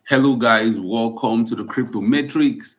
Hello guys, welcome to the Crypto Metrics.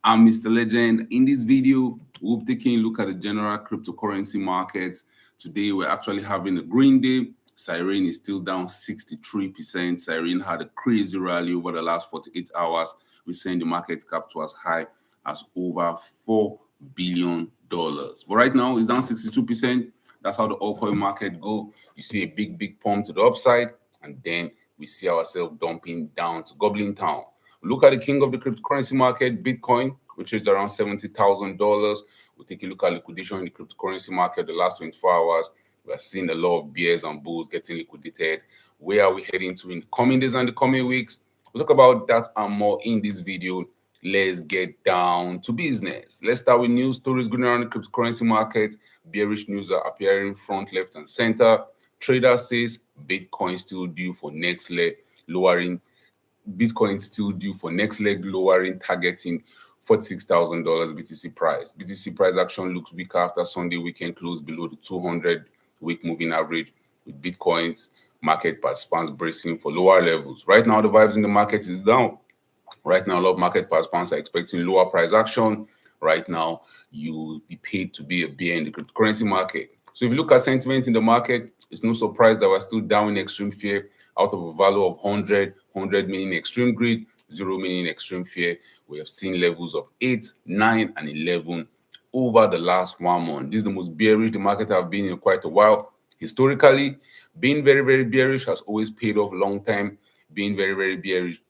I'm Mr. Legend. In this video, we'll be taking a look at the general cryptocurrency markets. Today, we're actually having a green day. Siren is still down 63%. Siren had a crazy rally over the last 48 hours. We're seeing the market cap to as high as over $4 billion. But right now, it's down 62%. That's how the altcoin market go. You see a big pump to the upside, and then we see ourselves dumping down to Goblin Town. Look at the king of the cryptocurrency market, Bitcoin, which is around $70,000. We'll take a look at liquidation in the cryptocurrency market the last 24 hours. We are seeing a lot of bears and bulls getting liquidated. Where are we heading to in the coming days and the coming weeks? We'll talk about that and more in this video. Let's get down to business. Let's start with news stories going around the cryptocurrency market. Bearish news are appearing front, left, and center. Trader says Bitcoin still due for next leg lowering. Bitcoin still due for next leg lowering, targeting $46,000 BTC price. BTC price action looks weaker after Sunday weekend close below the 200-week moving average, with Bitcoin's market participants bracing for lower levels. Right now, the vibes in the market is down. Right now, a lot of market participants are expecting lower price action. Right now, you'll be paid to be a bear in the cryptocurrency market. So if you look at sentiment in the market, it's no surprise that we're still down in extreme fear out of a value of 100 meaning extreme greed, 0 meaning extreme fear. We have seen levels of 8, 9, and 11 over the last 1 month. This is the most bearish the market have been in quite a while. Historically, being very bearish has always paid off long time. Being very bearish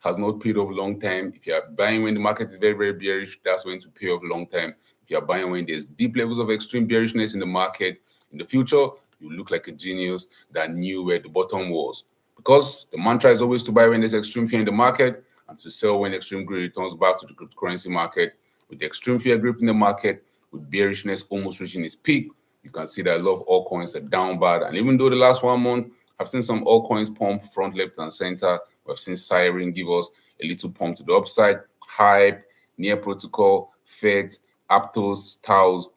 has not paid off long time. If you are buying when the market is very bearish, that's going to pay off long time. If you are buying when there's deep levels of extreme bearishness in the market, in the future, you look like a genius that knew where the bottom was. Because the mantra is always to buy when there's extreme fear in the market and to sell when extreme greed returns back to the cryptocurrency market. With the extreme fear grip in the market, with bearishness almost reaching its peak, you can see that a lot of altcoins are down bad. And even though the last 1 month, I've seen some altcoins pump front, left, and center. We've seen Siren give us a little pump to the upside. Hype, Near Protocol, Feds, Aptos, Taos.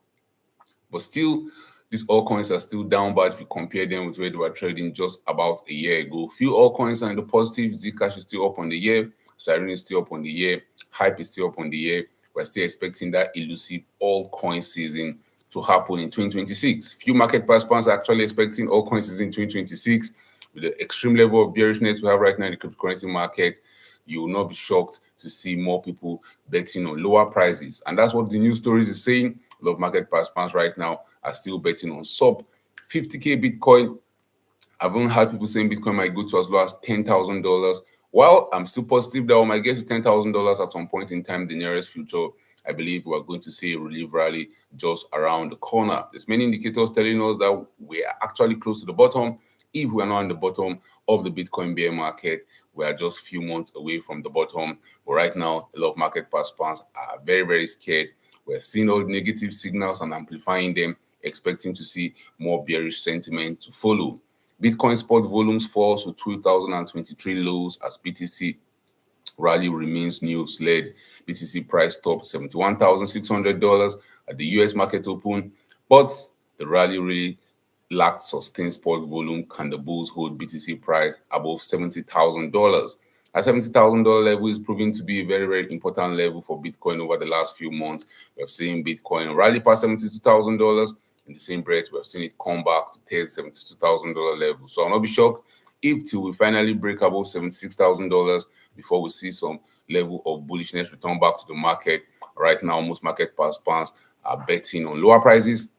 But still, these altcoins are still down bad if you compare them with where they were trading just about a year ago. Few altcoins are in the positive. Zcash is still up on the year. Siren is still up on the year. Hype is still up on the year. We're still expecting that elusive altcoin season to happen in 2026. Few market participants are actually expecting altcoin season in 2026. With the extreme level of bearishness we have right now in the cryptocurrency market, you will not be shocked to see more people betting on lower prices. And that's what the news stories is saying. A lot of market participants right now are still betting on sub 50K Bitcoin. I've even had people saying Bitcoin might go to as low as $10,000. While I'm still positive that we might get to $10,000 at some point in time in the nearest future, I believe we're going to see a relief rally just around the corner. There's many indicators telling us that we are actually close to the bottom. If we're not on the bottom of the Bitcoin bear market, we are just a few months away from the bottom. But right now, a lot of market participants are very scared. We're seeing all the negative signals and amplifying them, expecting to see more bearish sentiment to follow. Bitcoin spot volumes fall to 2023 lows as BTC rally remains news-led. BTC price topped $71,600 at the US market open, but the rally really lacked sustained spot volume. Can the bulls hold BTC price above $70,000? At $70,000 level is proving to be a very important level for Bitcoin over the last few months. We have seen Bitcoin rally past $72,000. In the same breath, we have seen it come back to test $72,000 level. So I'll not be shocked if till we finally break above $76,000 before we see some level of bullishness return back to the market. Right now, most market participants are betting on lower prices,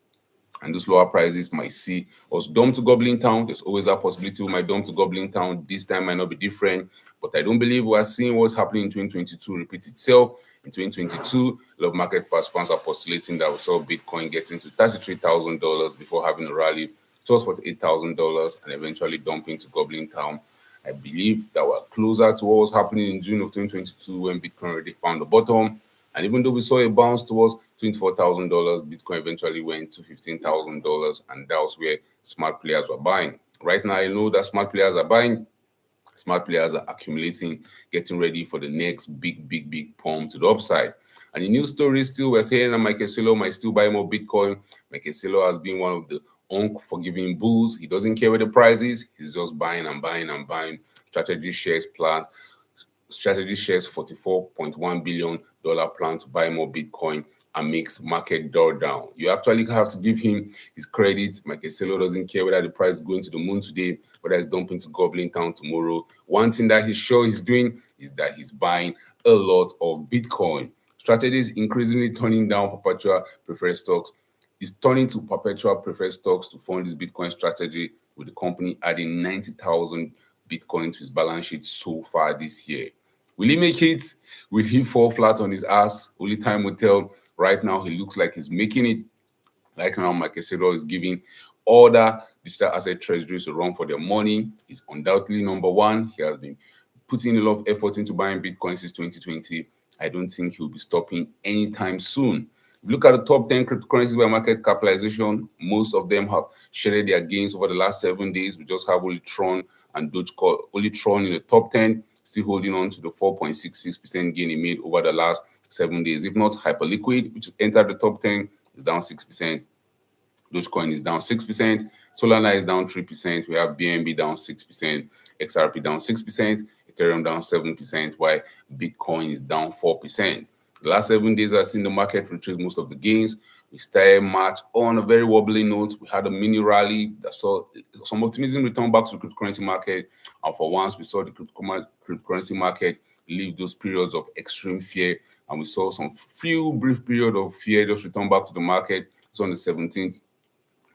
and those lower prices might see us dump to Goblin Town. There's always that possibility we might dump to Goblin Town. This time might not be different, but I don't believe we are seeing what's happening in 2022 repeat itself. In 2022, a lot of market participants are postulating that we saw Bitcoin getting to $33,000 before having a rally towards $48,000 and eventually dumping to Goblin Town. I believe that we're closer to what was happening in June of 2022 when Bitcoin already found the bottom. And even though we saw a bounce towards $24,000, Bitcoin eventually went to $15,000, and that was where smart players were buying. Right now, I know that smart players are buying. Smart players are accumulating, getting ready for the next big pump to the upside. And the news story still, we're saying that Michael Saylor might still buy more Bitcoin. Michael Saylor has been one of the unforgiving bulls. He doesn't care where the price is. He's just buying and buying and buying. Strategy shares plan. Strategy shares $44.1 billion plan to buy more Bitcoin and makes market drawdown. You actually have to give him his credit. Marcelo doesn't care whether the price is going to the moon today, whether it's dumping to Goblin Town tomorrow. One thing that he's sure he's doing is that he's buying a lot of Bitcoin. Strategy is increasingly turning down perpetual preferred stocks. He's turning to perpetual preferred stocks to fund his Bitcoin strategy, with the company adding 90,000 Bitcoin to his balance sheet so far this year. Will he make it? Will he fall flat on his ass? Only time will tell. Right now, he looks like he's making it. Like now, Marcelo is giving other digital asset treasuries to run for their money. He's undoubtedly number one. He has been putting a lot of effort into buying Bitcoin since 2020. I don't think he'll be stopping anytime soon. If you look at the top 10 cryptocurrencies by market capitalization, most of them have shared their gains over the last 7 days. We just have only Tron and Dogecoin, only Tron in the top 10, still holding on to the 4.66% gain it made over the last 7 days. If not, Hyperliquid, which entered the top 10, is down 6%. Dogecoin is down 6%. Solana is down 3%. We have BNB down 6%. XRP down 6%. Ethereum down 7%. While Bitcoin is down 4%. The last 7 days, I've seen the market retrace most of the gains. We started March on a very wobbly note. We had a mini rally that saw some optimism return back to the cryptocurrency market. And for once, we saw the cryptocurrency market leave those periods of extreme fear. And we saw some few brief period of fear just return back to the market. So on the 17th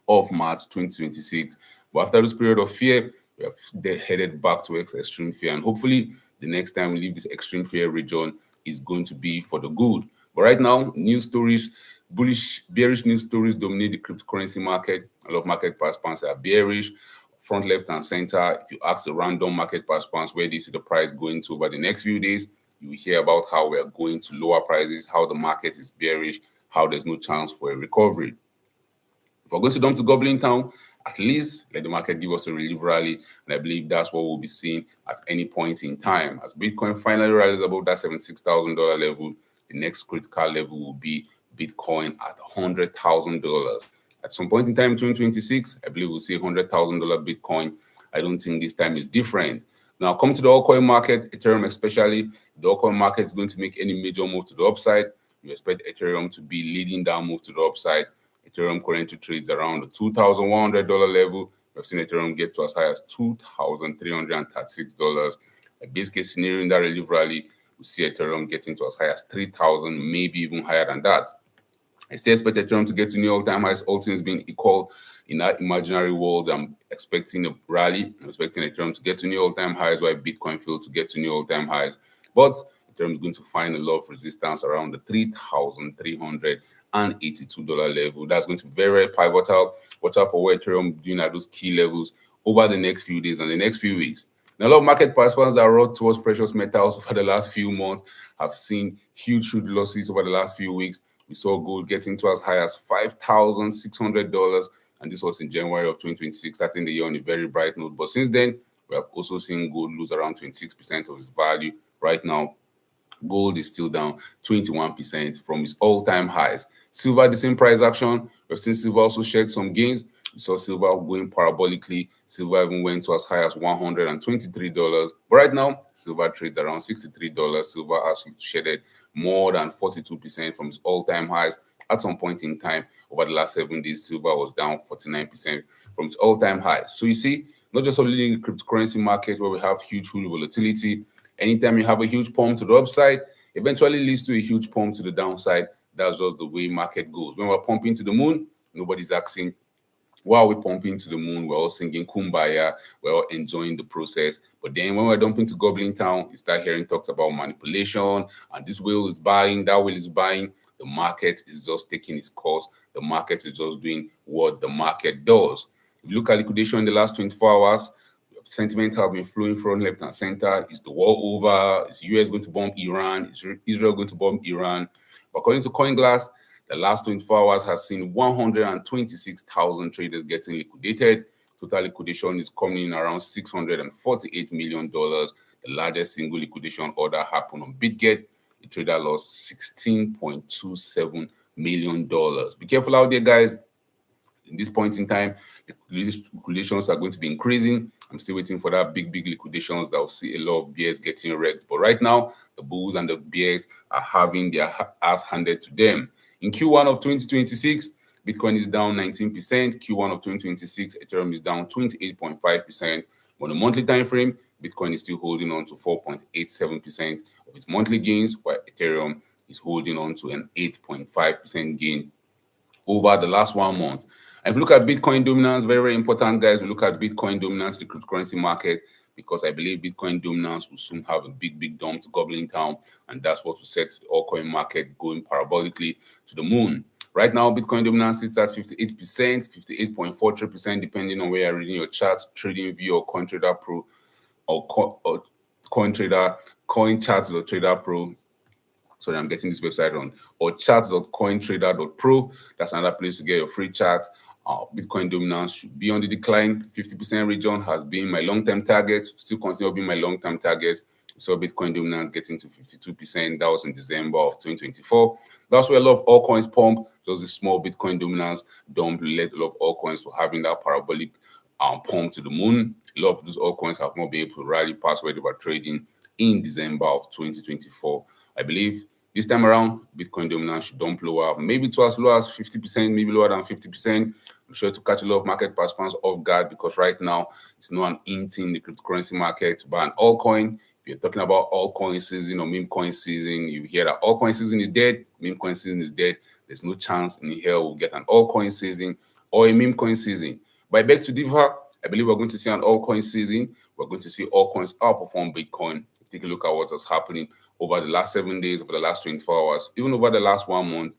of March 2026. But after this period of fear, we have headed back towards extreme fear. And hopefully, the next time we leave this extreme fear region is going to be for the good. But right now, news stories, bullish, bearish news stories dominate the cryptocurrency market. A lot of market participants are bearish, front, left, and center. If you ask the random market participants where they see the price going to over the next few days, you will hear about how we are going to lower prices, how the market is bearish, how there's no chance for a recovery. If we're going to dump to Goblin Town, at least let the market give us a relief rally. And I believe that's what we'll be seeing at any point in time. As Bitcoin finally rallies above that $76,000 level, the next critical level will be Bitcoin at $100,000. At some point in time in 2026, I believe we'll see $100,000 Bitcoin. I don't think this time is different. Now, come to the altcoin market, Ethereum especially. The altcoin market is going to make any major move to the upside. You expect Ethereum to be leading that move to the upside. Ethereum currently trades around the $2,100 level. We've seen Ethereum get to as high as $2,336. A base case scenario in that relief rally, we see Ethereum getting to as high as $3,000, maybe even higher than that. I still expect Ethereum to get to new all-time highs. All things being equal in that imaginary world, I'm expecting a rally. I'm expecting Ethereum to get to new all-time highs, while Bitcoin failed to get to new all-time highs. But Ethereum is going to find a lot of resistance around the $3,382 level. That's going to be very, very pivotal. Watch out for what Ethereum doing at those key levels over the next few days and the next few weeks. Now, a lot of market participants that rode towards precious metals over the last few months have seen huge losses over the last few weeks. We saw gold getting to as high as $5,600, and this was in January of 2026, starting the year on a very bright note. But since then, we have also seen gold lose around 26% of its value. Right now, gold is still down 21% from its all-time highs. Silver, the same price action. We've seen silver also shed some gains. We saw silver going parabolically. Silver even went to as high as $123. But right now, silver trades around $63. Silver has shedded more than 42% from its all-time highs. At some point in time, over the last 7 days, silver was down 49% from its all-time highs. So you see, not just only in the cryptocurrency market where we have huge volatility. Anytime you have a huge pump to the upside, eventually leads to a huge pump to the downside. That's just the way market goes. When we're pumping to the moon, nobody's asking, why are we pumping to the moon? We're all singing Kumbaya. We're all enjoying the process. But then when we're dumping to Goblin Town, you start hearing talks about manipulation, and this whale is buying, that whale is buying. The market is just taking its course. The market is just doing what the market does. If you look at liquidation in the last 24 hours, sentiment have been flowing from left and center. Is the war over? Is the US going to bomb Iran? Is Israel going to bomb Iran? But according to CoinGlass, the last 24 hours has seen 126,000 traders getting liquidated. Total liquidation is coming in around $648 million. The largest single liquidation order happened on BitGet. The trader lost $16.27 million. Be careful out there, guys. In this point in time, the liquidations are going to be increasing. I'm still waiting for that big liquidations that will see a lot of bears getting wrecked. But right now, the bulls and the bears are having their ass handed to them. In Q1 of 2026, Bitcoin is down 19%. Q1 of 2026, Ethereum is down 28.5%. On the monthly time frame, Bitcoin is still holding on to 4.87% of its monthly gains, while Ethereum is holding on to an 8.5% gain over the last 1 month. And if you look at Bitcoin dominance, very, very important, guys. We look at Bitcoin dominance, the cryptocurrency market, because I believe Bitcoin dominance will soon have a big dump to gobbling town, and that's what will set the altcoin market going parabolically to the moon. Right now, Bitcoin dominance sits at 58%, 58.43%, depending on where you're reading your charts, TradingView or CoinTrader Pro, or CoinTrader, CoinCharts or Trader Pro. Sorry, I'm getting this website wrong. Or charts.cointrader.pro. That's another place to get your free charts. Bitcoin dominance should be on the decline. 50% region has been my long-term target. Still continue being my long-term target. So Bitcoin dominance getting to 52%. That was in December of 2024. That's where a lot of altcoins pump. Just a small Bitcoin dominance dump led a lot of altcoins to having that parabolic pump to the moon. A lot of those altcoins have not been able to rally past where they were trading in December of 2024. I believe this time around, Bitcoin dominance should dump lower, maybe to as low as 50%, maybe lower than 50%. I'm sure to catch a lot of market participants off guard, because right now it's not an in thing in the cryptocurrency market to buy an altcoin. If you're talking about altcoin season or Memecoin season, you hear that altcoin season is dead, Memecoin season is dead. There's no chance in hell we'll get an altcoin season or a Memecoin season. But I beg to differ. I believe we're going to see an altcoin season. We're going to see altcoins outperform Bitcoin. Take a look at what is happening over the last 7 days, over the last 24 hours, even over the last 1 month.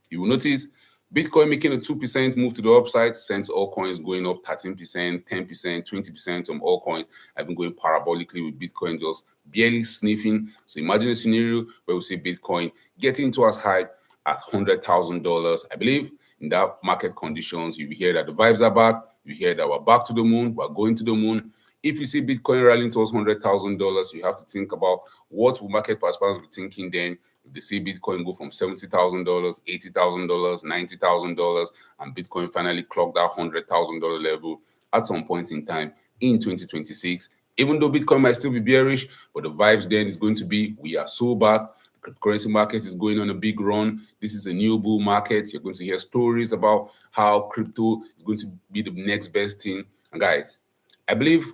You will notice Bitcoin making a 2% move to the upside, since altcoins going up 13%, 10%, 20%. Some altcoins have been going parabolically, with Bitcoin just barely sniffing. So imagine a scenario where we see Bitcoin getting to as high at $100,000. I believe in that market conditions, you hear that the vibes are back. You hear that we're back to the moon, we're going to the moon. If you see Bitcoin rallying towards $100,000, you have to think about what will market participants be thinking then if they see Bitcoin go from $70,000, $80,000, $90,000, and Bitcoin finally clocked that $100,000 level at some point in time in 2026. Even though Bitcoin might still be bearish, but the vibes then is going to be, we are so back. The cryptocurrency market is going on a big run. This is a new bull market. You're going to hear stories about how crypto is going to be the next best thing. And guys, I believe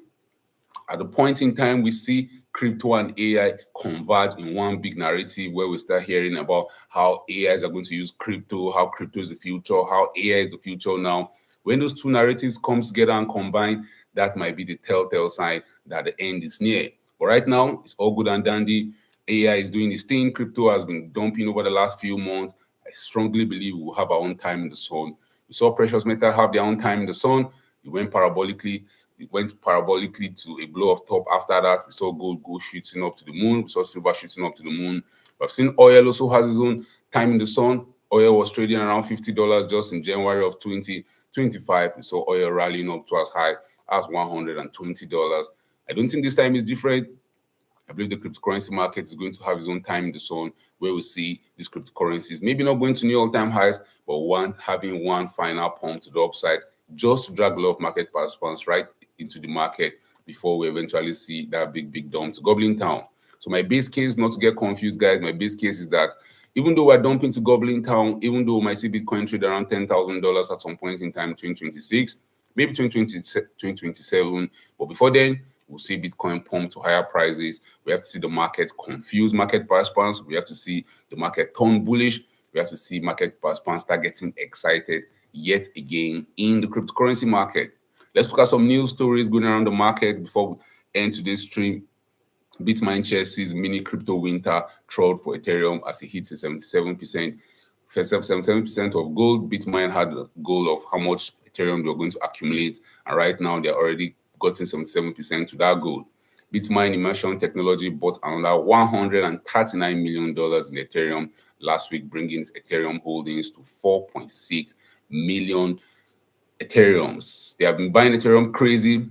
at the point in time we see crypto and AI converge in one big narrative, where we start hearing about how AIs are going to use crypto, how crypto is the future, how AI is the future now. When those two narratives come together and combine, that might be the telltale sign that the end is near. But right now, it's all good and dandy. AI is doing its thing. Crypto has been dumping over the last few months. I strongly believe we will have our own time in the sun. We saw precious metal have their own time in the sun. It went parabolically. It went parabolically to a blow of top. After that, we saw gold go shooting up to the moon. We saw silver shooting up to the moon. We've seen oil also has its own time in the sun. Oil was trading around $50 just in January of 2025. We saw oil rallying up to as high as $120. I don't think this time is different. I believe the cryptocurrency market is going to have its own time in the sun, where we see these cryptocurrencies maybe not going to new all-time highs, but having one final pump to the upside, just to drag a lot of market participants right into the market before we eventually see that big dump to gobbling town. So my base case, not to get confused, guys, my base case is that even though we're dumping to gobbling town, even though we might see Bitcoin trade around $10,000 at some point in time in 2026, maybe 2027, but before then, we'll see Bitcoin pump to higher prices. We have to see the market confuse market participants. We have to see the market turn bullish. We have to see market participants start getting excited yet again in the cryptocurrency market. Let's look at some news stories going around the market before we end today's stream. Bitmain Chelsea's mini crypto winter trolled for Ethereum as it hits a 77%. 77% of gold. Bitmain had a goal of how much Ethereum they were going to accumulate, and right now they're already gotten 77% to that goal. Bitmain Immersion Technology bought another $139 million in Ethereum last week, bringing its Ethereum holdings to 4.6 million Ethereums. They have been buying Ethereum crazy.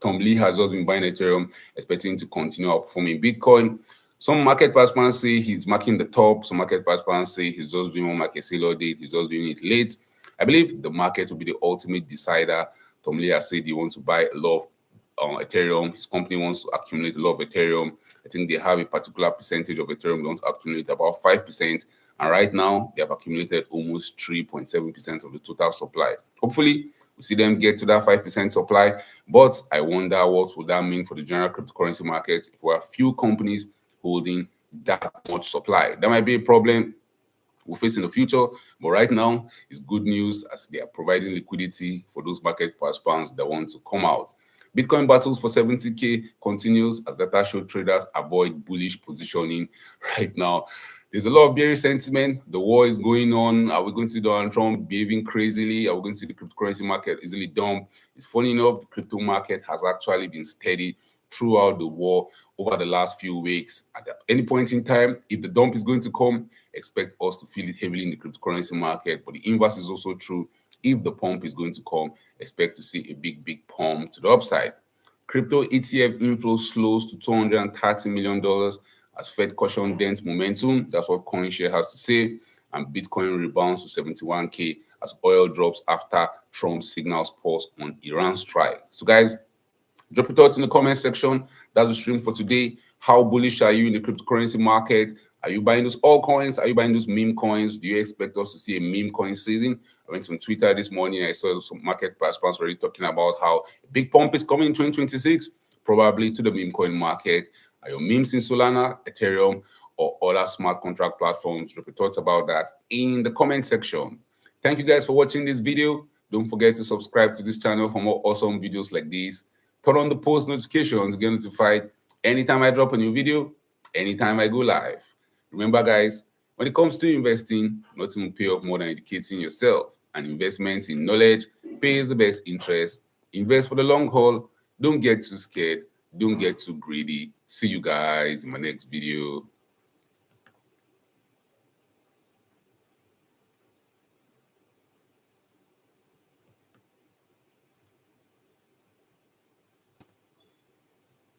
Tom Lee has just been buying Ethereum, expecting to continue outperforming Bitcoin. Some market participants say he's marking the top. Some market participants say he's just doing what Market Sailor did. He's just doing it late. I believe the market will be the ultimate decider. Tom Lee has said he wants to buy a lot of Ethereum. His company wants to accumulate a lot of Ethereum. I think they have a particular percentage of Ethereum they want to accumulate, about 5%. And right now, they have accumulated almost 3.7% of the total supply. Hopefully, we see them get to that 5% supply. But I wonder what would that mean for the general cryptocurrency market if we have few companies holding that much supply. That might be a problem we'll face in the future, but right now it's good news as they are providing liquidity for those market participants that want to come out. Bitcoin battles for 70K continues as data show traders avoid bullish positioning right now. There's a lot of bearish sentiment. The war is going on. Are we going to see Donald Trump behaving crazily? Are we going to see the cryptocurrency market easily dump? It's funny enough, the crypto market has actually been steady throughout the war over the last few weeks. At any point in time, if the dump is going to come, expect us to feel it heavily in the cryptocurrency market. But the inverse is also true. If the pump is going to come, expect to see a big pump to the upside. Crypto ETF inflow slows to $230 million as Fed caution dents momentum. That's what CoinShare has to say. And Bitcoin rebounds to 71K as oil drops after Trump signals pause on Iran strike. So guys, drop your thoughts in the comment section. That's the stream for today. How bullish are you in the cryptocurrency market? Are you buying those altcoins? Are you buying those meme coins? Do you expect us to see a meme coin season? I went on Twitter this morning. I saw some market participants already talking about how a big pump is coming in 2026, probably to the meme coin market. Are your memes in Solana, Ethereum, or other smart contract platforms? Drop your thoughts about that in the comment section. Thank you guys for watching this video. Don't forget to subscribe to this channel for more awesome videos like these. Turn on the post notifications to get notified anytime I drop a new video, anytime I go live. Remember, guys, when it comes to investing, nothing will pay off more than educating yourself. And investment in knowledge pays the best interest. Invest for the long haul. Don't get too scared. Don't get too greedy. See you guys in my next video.